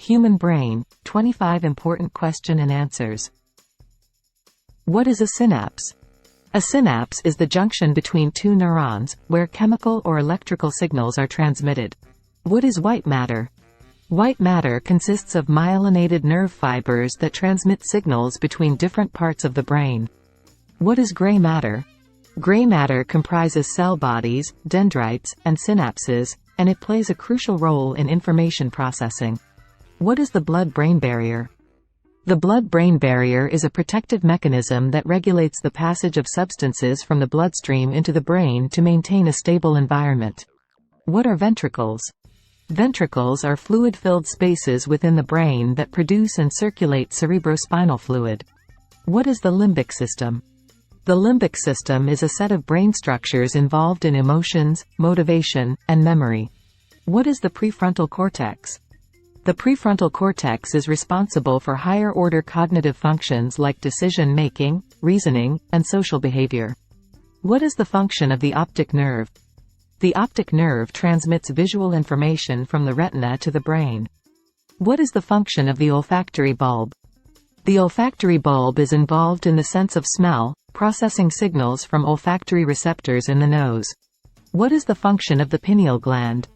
Human brain, 25 important question and answers. What is a synapse? A synapse is the junction between two neurons, where chemical or electrical signals are transmitted. What is white matter? White matter consists of myelinated nerve fibers that transmit signals between different parts of the brain. What is gray matter? Gray matter comprises cell bodies, dendrites, and synapses, and it plays a crucial role in information processing. What is the blood-brain barrier? The blood-brain barrier is a protective mechanism that regulates the passage of substances from the bloodstream into the brain to maintain a stable environment. What are ventricles? Ventricles are fluid-filled spaces within the brain that produce and circulate cerebrospinal fluid. What is the limbic system? The limbic system is a set of brain structures involved in emotions, motivation, and memory. What is the prefrontal cortex? The prefrontal cortex is responsible for higher-order cognitive functions like decision-making, reasoning, and social behavior. What is the function of the optic nerve? The optic nerve transmits visual information from the retina to the brain. What is the function of the olfactory bulb? The olfactory bulb is involved in the sense of smell, processing signals from olfactory receptors in the nose. What is the function of the pineal gland?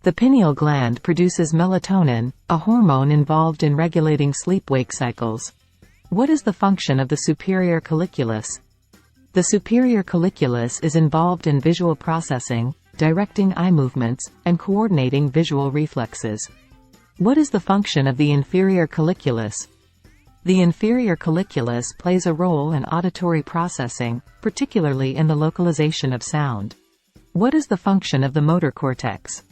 The pineal gland produces melatonin, a hormone involved in regulating sleep-wake cycles. What is the function of the superior colliculus? The superior colliculus is involved in visual processing, directing eye movements, and coordinating visual reflexes. What is the function of the inferior colliculus? The inferior colliculus plays a role in auditory processing, particularly in the localization of sound. What is the function of the motor cortex?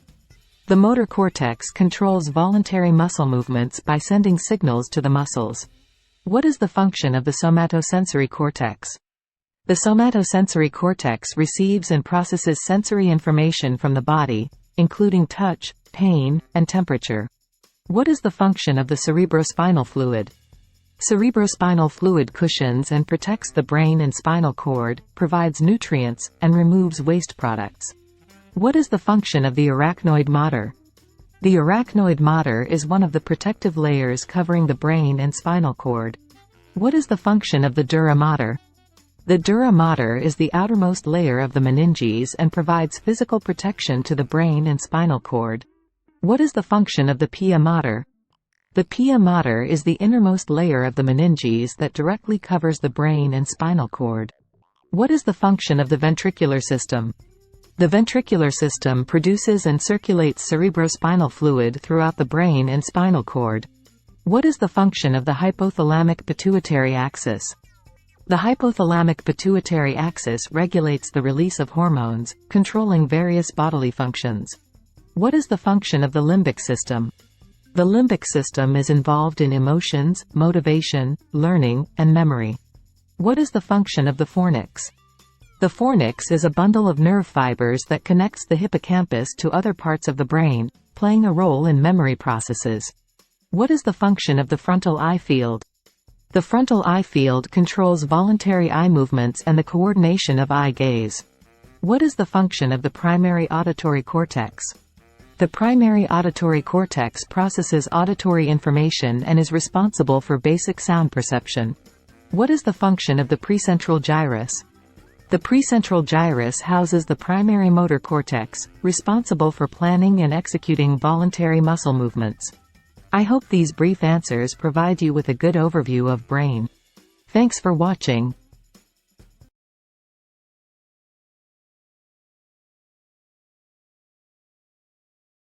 The motor cortex controls voluntary muscle movements by sending signals to the muscles. What is the function of the somatosensory cortex? The somatosensory cortex receives and processes sensory information from the body, including touch, pain, and temperature. What is the function of the cerebrospinal fluid? Cerebrospinal fluid cushions and protects the brain and spinal cord, provides nutrients, and removes waste products. What is the function of the arachnoid mater? The arachnoid mater is one of the protective layers covering the brain and spinal cord. What is the function of the dura mater? The dura mater is the outermost layer of the meninges and provides physical protection to the brain and spinal cord. What is the function of the pia mater? The pia mater is the innermost layer of the meninges that directly covers the brain and spinal cord. What is the function of the ventricular system? The ventricular system produces and circulates cerebrospinal fluid throughout the brain and spinal cord. What is the function of the hypothalamic pituitary axis? The hypothalamic pituitary axis regulates the release of hormones, controlling various bodily functions. What is the function of the limbic system? The limbic system is involved in emotions, motivation, learning, and memory. What is the function of the fornix? The fornix is a bundle of nerve fibers that connects the hippocampus to other parts of the brain, playing a role in memory processes. What is the function of the frontal eye field? The frontal eye field controls voluntary eye movements and the coordination of eye gaze. What is the function of the primary auditory cortex? The primary auditory cortex processes auditory information and is responsible for basic sound perception. What is the function of the precentral gyrus? The precentral gyrus houses the primary motor cortex, responsible for planning and executing voluntary muscle movements. I hope these brief answers provide you with a good overview of brain. Thanks for watching.